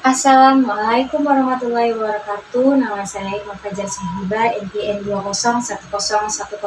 Assalamualaikum warahmatullahi wabarakatuh. Nama saya Iqbal Fajar Sahibah, NPM 201010031.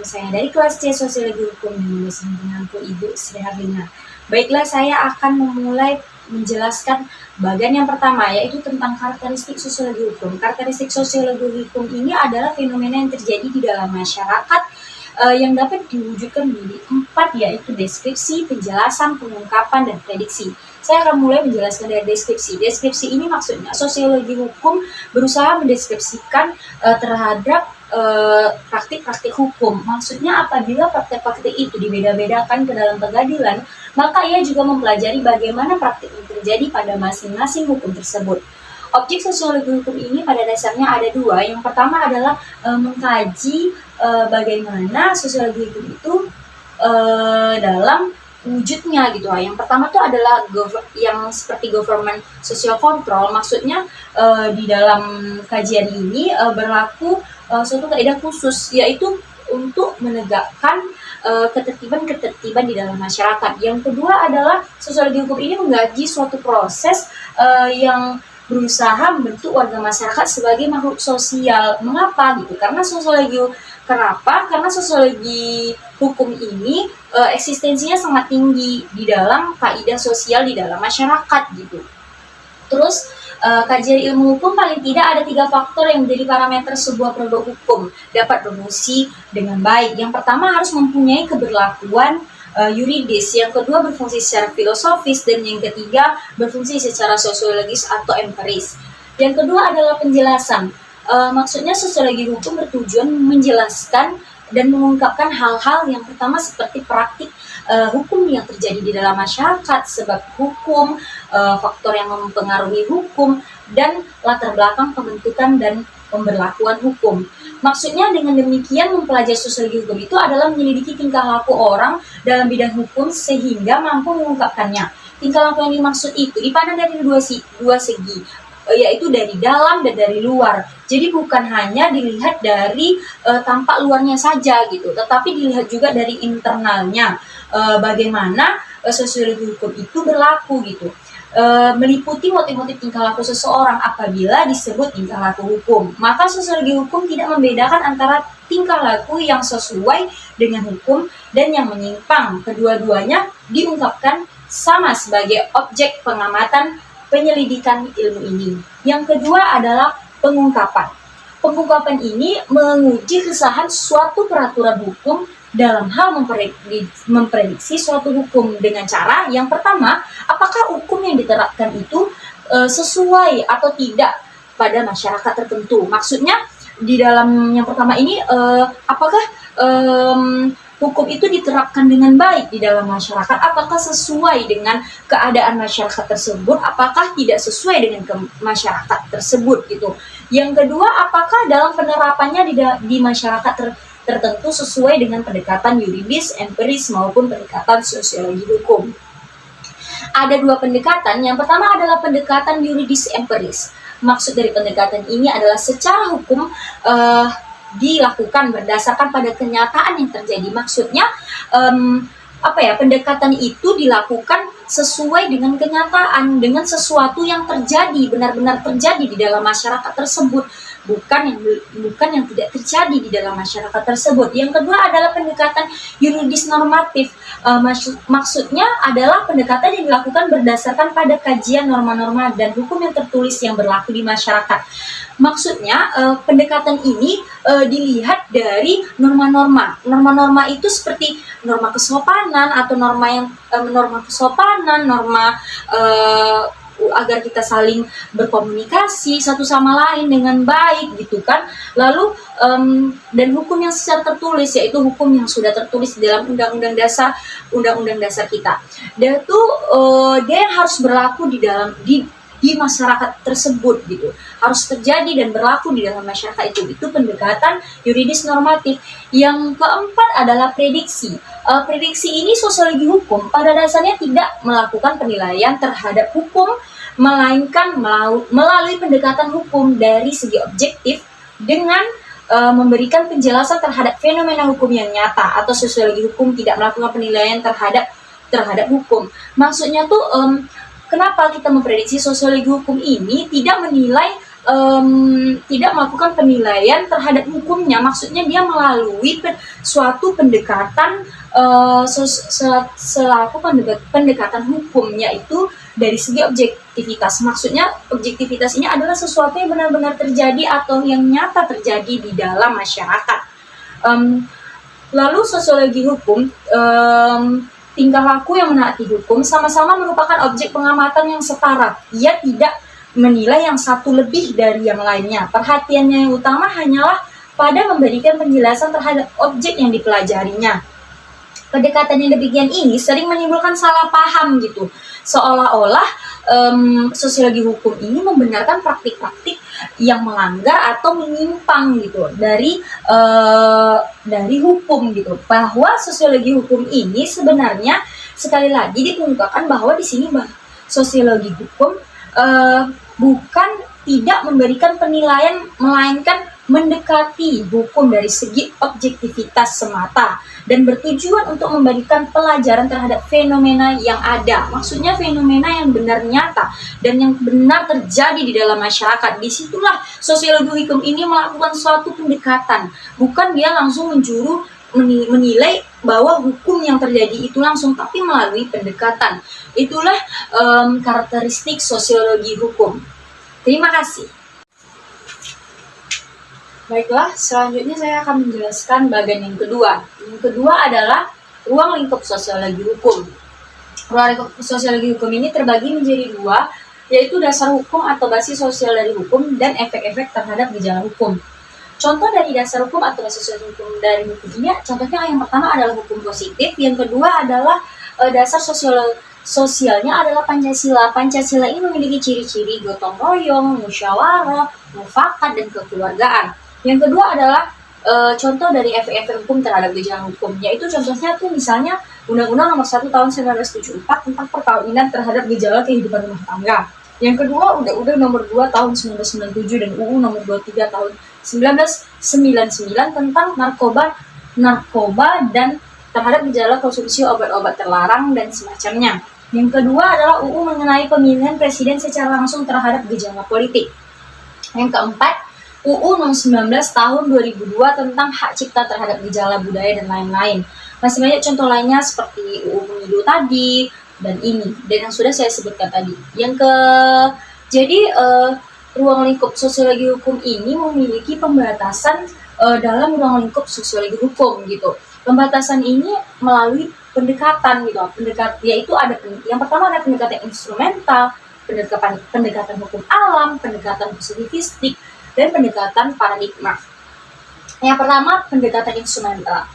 Saya dari kelas C Sosiologi Hukum dan dosen pengampu Ibu Sri Harlina. Baiklah, saya akan memulai menjelaskan bagian yang pertama, yaitu tentang karakteristik sosiologi hukum. Karakteristik sosiologi hukum ini adalah fenomena yang terjadi di dalam masyarakat yang dapat diwujudkan di 4, yaitu deskripsi, penjelasan, pengungkapan, dan prediksi. Saya akan mulai menjelaskan dari deskripsi. Deskripsi ini maksudnya sosiologi hukum berusaha mendeskripsikan terhadap praktik-praktik hukum. Maksudnya apabila praktik-praktik itu dibeda-bedakan ke dalam pengadilan, maka ia juga mempelajari bagaimana praktik yang terjadi pada masing-masing hukum tersebut. Objek sosiologi hukum ini pada dasarnya ada 2. Yang pertama adalah mengkaji bagaimana sosiologi hukum itu dalam wujudnya gitu. Yang pertama itu adalah yang seperti government social control. Maksudnya di dalam kajian ini berlaku suatu kaidah khusus, yaitu untuk menegakkan ketertiban di dalam masyarakat. Yang kedua adalah sosiologi hukum ini mengkaji suatu proses yang berusaha membentuk warga masyarakat sebagai makhluk sosial. Mengapa gitu? Karena sosiologi hukum ini eksistensinya sangat tinggi di dalam kaidah sosial di dalam masyarakat gitu. Terus kajian ilmu hukum paling tidak ada 3 faktor yang menjadi parameter sebuah produk hukum dapat berfungsi dengan baik. Yang pertama harus mempunyai keberlakuan yuridis, yang kedua berfungsi secara filosofis, dan yang ketiga berfungsi secara sosiologis atau empiris. Yang kedua adalah penjelasan. Maksudnya sosiologi hukum bertujuan menjelaskan dan mengungkapkan hal-hal yang pertama seperti praktik hukum yang terjadi di dalam masyarakat, sebab hukum, faktor yang mempengaruhi hukum, dan latar belakang pembentukan dan pemberlakuan hukum. Maksudnya dengan demikian mempelajari sosiologi hukum itu adalah menyelidiki tingkah laku orang dalam bidang hukum sehingga mampu mengungkapkannya. Tingkah laku yang dimaksud itu dipandang dari dua segi, yaitu dari dalam dan dari luar. Jadi bukan hanya dilihat dari tampak luarnya saja gitu, tetapi dilihat juga dari internalnya, bagaimana sosiologi hukum itu berlaku gitu. Meliputi motif-motif tingkah laku seseorang apabila disebut tingkah laku hukum. Maka sosiologi hukum tidak membedakan antara tingkah laku yang sesuai dengan hukum dan yang menyimpang. Kedua-duanya diungkapkan sama sebagai objek pengamatan penyelidikan ilmu ini. Yang kedua adalah pengungkapan. Pengungkapan ini menguji kesahan suatu peraturan hukum dalam hal memprediksi suatu hukum dengan cara yang pertama, apakah hukum yang diterapkan itu sesuai atau tidak pada masyarakat tertentu. Maksudnya di dalam yang pertama ini apakah hukum itu diterapkan dengan baik di dalam masyarakat, apakah sesuai dengan keadaan masyarakat tersebut, apakah tidak sesuai dengan masyarakat tersebut gitu. Yang kedua, apakah dalam penerapannya di masyarakat tertentu sesuai dengan pendekatan yuridis, empiris, maupun pendekatan sosiologi hukum. Ada 2 pendekatan. Yang pertama adalah pendekatan yuridis empiris. Maksud dari pendekatan ini adalah secara hukum dilakukan berdasarkan pada kenyataan yang terjadi. Maksudnya pendekatan itu dilakukan sesuai dengan kenyataan, dengan sesuatu yang terjadi, benar-benar terjadi di dalam masyarakat tersebut, bukan yang tidak terjadi di dalam masyarakat tersebut. Yang kedua adalah pendekatan yuridis normatif. Maksudnya adalah pendekatan yang dilakukan berdasarkan pada kajian norma-norma dan hukum yang tertulis yang berlaku di masyarakat. Maksudnya pendekatan ini dilihat dari norma-norma. Norma-norma itu seperti norma kesopanan atau norma kesopanan, norma agar kita saling berkomunikasi satu sama lain dengan baik gitu kan. Lalu dan hukum yang secara tertulis, yaitu hukum yang sudah tertulis di dalam undang-undang dasar kita. Dan itu dia yang harus berlaku di masyarakat tersebut gitu, harus terjadi dan berlaku di dalam masyarakat itu pendekatan yuridis normatif. Yang keempat adalah prediksi. Prediksi ini sosiologi hukum pada dasarnya tidak melakukan penilaian terhadap hukum, melainkan melalui pendekatan hukum dari segi objektif dengan memberikan penjelasan terhadap fenomena hukum yang nyata. Atau sosiologi hukum tidak melakukan penilaian terhadap hukum. Maksudnya tuh kenapa kita memprediksi sosiologi hukum ini tidak menilai tidak melakukan penilaian terhadap hukumnya, maksudnya dia melalui suatu pendekatan selaku pendekatan hukum, yaitu dari segi objektivitas. Maksudnya objektivitas ini adalah sesuatu yang benar-benar terjadi atau yang nyata terjadi di dalam masyarakat. Lalu sosiologi hukum, tingkah laku yang menaati hukum sama-sama merupakan objek pengamatan yang setara. Ia tidak menilai yang satu lebih dari yang lainnya. Perhatiannya yang utama hanyalah pada memberikan penjelasan terhadap objek yang dipelajarinya. Pendekatan yang demikian ini sering menimbulkan salah paham gitu, seolah-olah sosiologi hukum ini membenarkan praktik-praktik yang melanggar atau menyimpang gitu dari hukum gitu. Bahwa sosiologi hukum ini sebenarnya sekali lagi dikemukakan bahwa di sini sosiologi hukum bukan tidak memberikan penilaian, melainkan mendekati hukum dari segi objektivitas semata dan bertujuan untuk memberikan pelajaran terhadap fenomena yang ada. Maksudnya fenomena yang benar nyata dan yang benar terjadi di dalam masyarakat. Disitulah sosiologi hukum ini melakukan suatu pendekatan, bukan dia langsung menilai bahwa hukum yang terjadi itu langsung, tapi melalui pendekatan. Itulah karakteristik sosiologi hukum. Terima kasih. Baiklah, selanjutnya saya akan menjelaskan bagian yang kedua. Yang kedua adalah ruang lingkup sosiologi hukum. Ruang lingkup sosiologi hukum ini terbagi menjadi dua, yaitu dasar hukum atau basis sosial dari hukum dan efek-efek terhadap gejala hukum. Contoh dari dasar hukum atau basis sosial hukum dari hukum ini, contohnya yang pertama adalah hukum positif, yang kedua adalah dasar sosialnya adalah Pancasila. Pancasila ini memiliki ciri-ciri gotong royong, musyawarah, mufakat, dan kekeluargaan. Yang kedua adalah contoh dari efek-efek hukum terhadap gejala hukum, yaitu contohnya tuh misalnya Undang-Undang Nomor 1 Tahun 1974 tentang perkawinan terhadap gejala kehidupan rumah tangga. Yang kedua, Undang-Undang Nomor 2 Tahun 1997 dan UU Nomor 23 Tahun 1999 tentang narkoba dan terhadap gejala konsumsi obat-obat terlarang dan semacamnya. Yang kedua adalah UU mengenai pemilihan presiden secara langsung terhadap gejala politik. Yang keempat, UU Nomor 19 Tahun 2002 tentang hak cipta terhadap gejala budaya dan lain-lain. Masih banyak contoh lainnya seperti UU Pemilu tadi dan ini, dan yang sudah saya sebutkan tadi. Jadi ruang lingkup sosiologi hukum ini memiliki pembatasan dalam ruang lingkup sosiologi hukum gitu. Pembatasan ini melalui pendekatan gitu. Yaitu ada yang pertama ada pendekatan instrumental, pendekatan hukum alam, pendekatan positivistik, dan pendekatan paradigma. Yang pertama, pendekatan instrumental.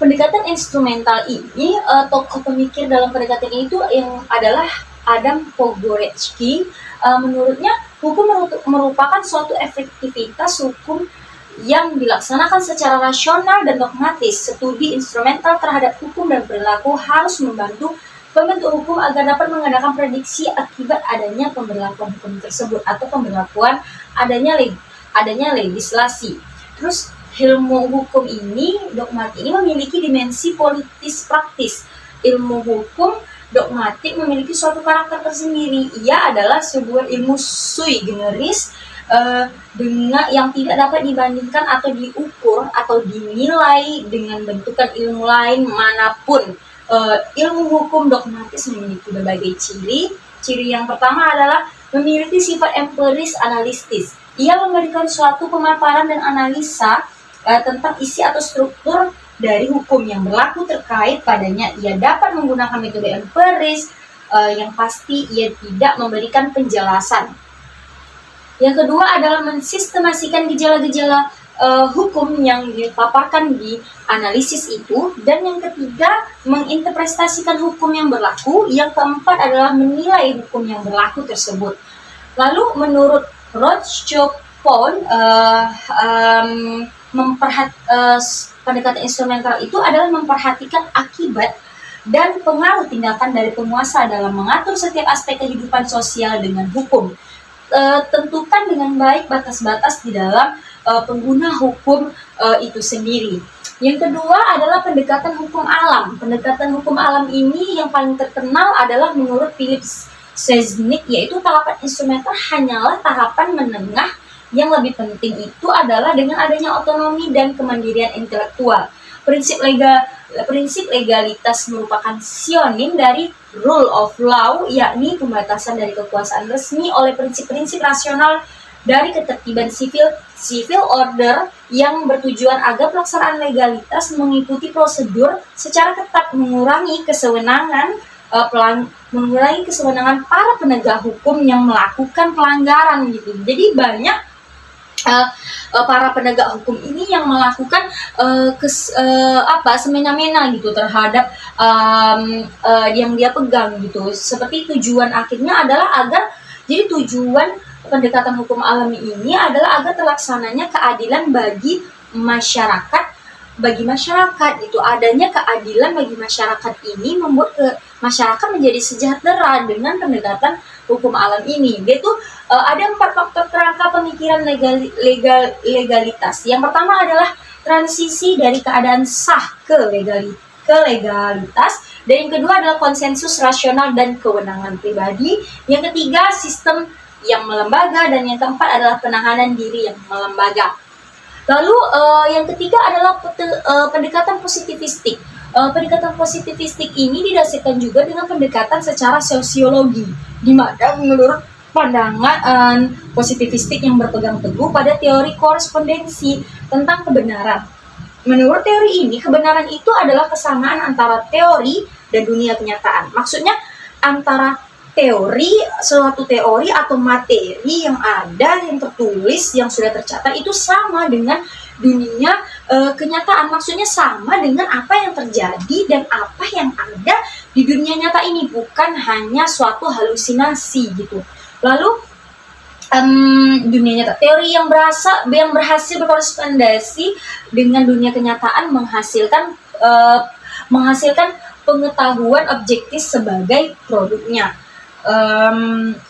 Pendekatan instrumental ini, tokoh pemikir dalam pendekatan itu yang adalah Adam Pogorzelski. Menurutnya, hukum merupakan suatu efektivitas hukum yang dilaksanakan secara rasional dan dogmatis. Studi instrumental terhadap hukum dan perilaku harus membantu pembentuk hukum agar dapat mengadakan prediksi akibat adanya pemberlakuan hukum tersebut atau pemberlakuan adanya legislasi. Terus ilmu hukum ini, dogmatik ini memiliki dimensi politis praktis. Ilmu hukum dogmatik memiliki suatu karakter tersendiri. Ia adalah sebuah ilmu sui generis dengan yang tidak dapat dibandingkan atau diukur atau dinilai dengan bentukan ilmu lain manapun. Ilmu hukum dogmatis memiliki berbagai ciri. Ciri yang pertama adalah memiliki sifat empiris analitis. Ia memberikan suatu pemaparan dan analisa tentang isi atau struktur dari hukum yang berlaku terkait padanya. Ia dapat menggunakan metode empiris, yang pasti ia tidak memberikan penjelasan. Yang kedua adalah mensistemasikan gejala-gejala hukum yang dipaparkan di analisis itu. Dan yang ketiga, menginterpretasikan hukum yang berlaku. Yang keempat adalah menilai hukum yang berlaku tersebut. Lalu menurut Rothschild-Pound, pendekatan instrumental itu adalah memperhatikan akibat dan pengaruh tindakan dari penguasa dalam mengatur setiap aspek kehidupan sosial dengan hukum. Tentukan dengan baik batas-batas di dalam pengguna hukum itu sendiri. Yang kedua adalah pendekatan hukum alam. Pendekatan hukum alam ini yang paling terkenal adalah menurut Philip seismik, yaitu tahapan instrumental hanyalah tahapan menengah. Yang lebih penting itu adalah dengan adanya otonomi dan kemandirian intelektual. Prinsip legalitas merupakan sionim dari rule of law, yakni pembatasan dari kekuasaan resmi oleh prinsip-prinsip rasional dari ketertiban civil order yang bertujuan agar pelaksanaan legalitas mengikuti prosedur secara ketat, mengurangi kesewenangan para penegak hukum yang melakukan pelanggaran gitu. Jadi banyak para penegak hukum ini yang melakukan semena-mena gitu terhadap yang dia pegang gitu. Seperti tujuan akhirnya adalah tujuan pendekatan hukum alami ini adalah agar terlaksananya keadilan bagi masyarakat. Itu adanya keadilan bagi masyarakat ini membuat masyarakat menjadi sejahtera dengan pendekatan hukum alam ini. Yaitu ada 4 faktor kerangka pemikiran legalitas. Yang pertama adalah transisi dari keadaan sah ke legalitas. Dan yang kedua adalah konsensus rasional dan kewenangan pribadi. Yang ketiga, sistem yang melembaga. Dan yang keempat adalah penahanan diri yang melembaga. Lalu yang ketiga adalah pendekatan positivistik. Pendekatan positivistik ini didasarkan juga dengan pendekatan secara sosiologi, di mana menurut pandangan positivistik yang berpegang teguh pada teori korespondensi tentang kebenaran. Menurut teori ini, kebenaran itu adalah kesamaan antara teori dan dunia kenyataan. Maksudnya antara suatu teori atau materi yang ada, yang tertulis, yang sudah tercatat itu sama dengan dunia kenyataan. Maksudnya sama dengan apa yang terjadi dan apa yang ada di dunia nyata ini, bukan hanya suatu halusinasi gitu. Lalu dunia nyata, teori yang berhasil berkorespondensi dengan dunia kenyataan menghasilkan pengetahuan objektif sebagai produknya.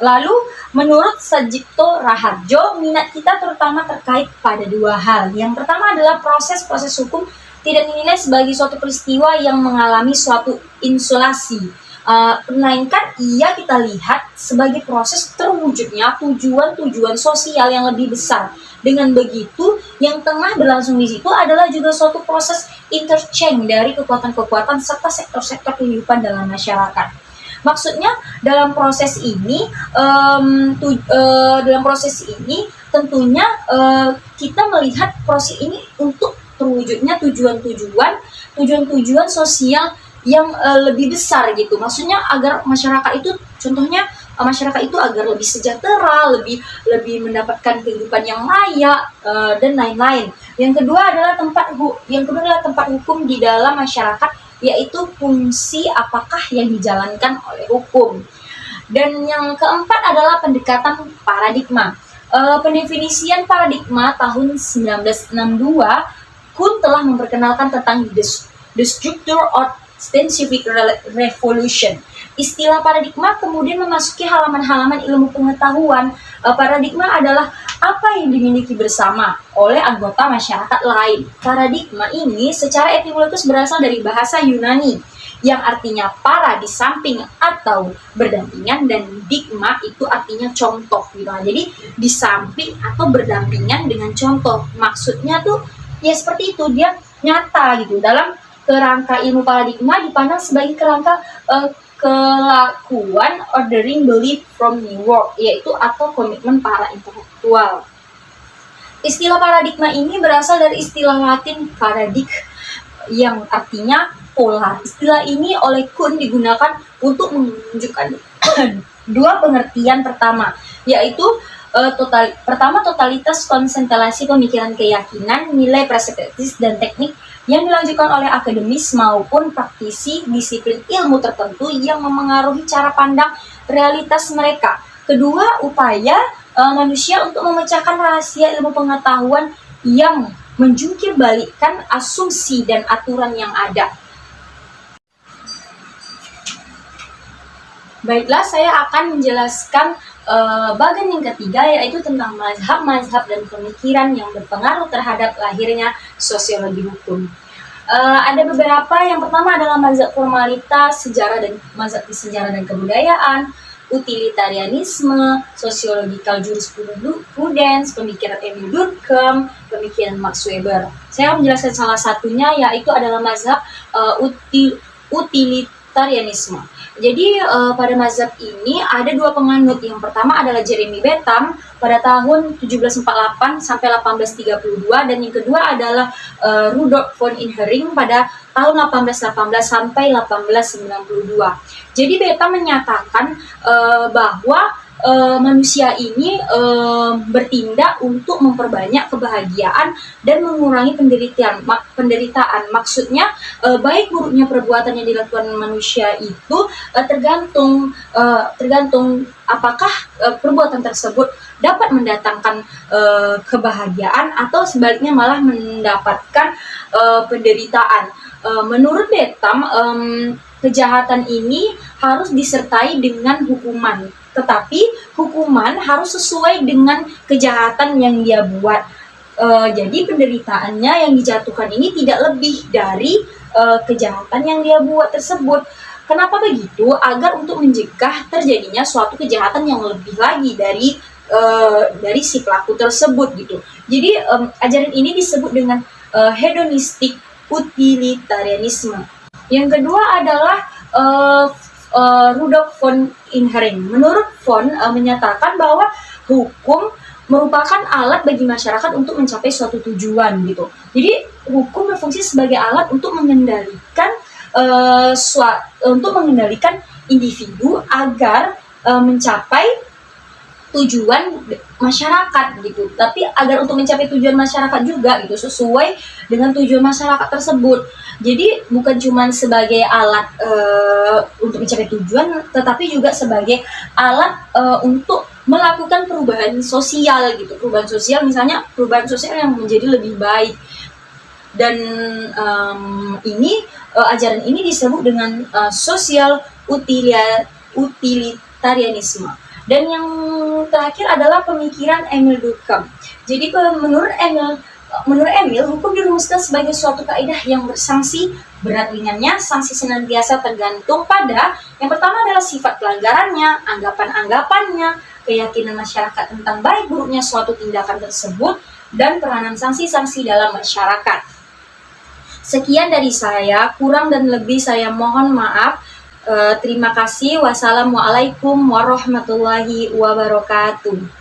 Lalu menurut Sajipto Raharjo, minat kita terutama terkait pada 2 hal. Yang pertama adalah proses hukum tidak dinilai sebagai suatu peristiwa yang mengalami suatu insulasi, melainkan ia kita lihat sebagai proses terwujudnya tujuan sosial yang lebih besar. Dengan begitu, yang tengah berlangsung di situ adalah juga suatu proses interchange dari kekuatan-kekuatan serta sektor-sektor kehidupan dalam masyarakat. Maksudnya dalam proses ini tentunya kita melihat proses ini untuk terwujudnya tujuan sosial yang lebih besar gitu. Maksudnya agar masyarakat itu agar lebih sejahtera, lebih mendapatkan kehidupan yang layak dan lain-lain. Yang kedua adalah tempat hukum di dalam masyarakat, yaitu fungsi apakah yang dijalankan oleh hukum. Dan yang keempat adalah pendekatan paradigma. Pendefinisian paradigma tahun 1962, Kuhn telah memperkenalkan tentang the structure of scientific revolution. Istilah paradigma kemudian memasuki halaman-halaman ilmu pengetahuan. Paradigma adalah apa yang dimiliki bersama oleh anggota masyarakat lain. Paradigma ini secara etimologis berasal dari bahasa Yunani yang artinya para di samping atau berdampingan, dan digma itu artinya contoh gitu. Jadi di samping atau berdampingan dengan contoh. Maksudnya tuh ya seperti itu, dia nyata gitu. Dalam kerangka ilmu paradigma dipandang sebagai kerangka kelakuan ordering belief from New Work, yaitu atau komitmen para intelektual. Istilah paradigma ini berasal dari istilah Latin paradig yang artinya pola. Istilah ini oleh Kuhn digunakan untuk menunjukkan 2 pengertian pertama, yaitu totalitas konsentrasi pemikiran, keyakinan, nilai perspektif dan teknik yang dilanjutkan oleh akademis maupun praktisi disiplin ilmu tertentu yang memengaruhi cara pandang realitas mereka. Kedua, upaya manusia untuk memecahkan rahasia ilmu pengetahuan yang menjungkir balikkan asumsi dan aturan yang ada. Baiklah, saya akan menjelaskan bagian yang ketiga, yaitu tentang mazhab dan pemikiran yang berpengaruh terhadap lahirnya sosiologi hukum. Ada beberapa. Yang pertama adalah mazhab formalitas, mazhab sejarah dan kebudayaan, utilitarianisme, sociological jurisprudence, pemikiran Emil Durkheim, pemikiran Max Weber. Saya menjelaskan salah satunya, yaitu adalah mazhab utilitarianisme. Jadi pada mazhab ini ada dua penganut. Yang pertama adalah Jeremy Bentham pada tahun 1748 sampai 1832, dan yang kedua adalah Rudolf von Inhering pada tahun 1818 sampai 1892. Jadi Bentham menyatakan bahwa manusia ini bertindak untuk memperbanyak kebahagiaan dan mengurangi penderitaan. Maksudnya baik buruknya perbuatan yang dilakukan manusia itu tergantung apakah perbuatan tersebut dapat mendatangkan kebahagiaan atau sebaliknya malah mendapatkan penderitaan. Menurut Bentham, kejahatan ini harus disertai dengan hukuman, tetapi hukuman harus sesuai dengan kejahatan yang dia buat. Jadi penderitaannya yang dijatuhkan ini tidak lebih dari kejahatan yang dia buat tersebut. Kenapa begitu? Agar untuk mencegah terjadinya suatu kejahatan yang lebih lagi dari si pelaku tersebut gitu. Jadi ajaran ini disebut dengan hedonistic utilitarianisme. Yang kedua adalah Rudolf von Inhering. Menurut von menyatakan bahwa hukum merupakan alat bagi masyarakat untuk mencapai suatu tujuan gitu. Jadi hukum berfungsi sebagai alat untuk mengendalikan individu agar mencapai tujuan masyarakat gitu. Tapi agar untuk mencapai tujuan masyarakat juga gitu, sesuai dengan tujuan masyarakat tersebut. Jadi bukan cuma sebagai alat untuk mencapai tujuan, tetapi juga sebagai alat untuk melakukan perubahan sosial gitu. Perubahan sosial, misalnya perubahan sosial yang menjadi lebih baik. Dan ajaran ini disebut dengan social utilitarianisme. Dan yang terakhir adalah pemikiran Emil Durkheim. Jadi menurut Emil, hukum dirumuskan sebagai suatu kaidah yang bersanksi. Berat ringannya sanksi senantiasa tergantung pada yang pertama adalah sifat pelanggarannya, anggapan-anggapannya, keyakinan masyarakat tentang baik buruknya suatu tindakan tersebut, dan peranan sanksi-sanksi dalam masyarakat. Sekian dari saya, kurang dan lebih saya mohon maaf. Terima kasih. Wassalamualaikum warahmatullahi wabarakatuh.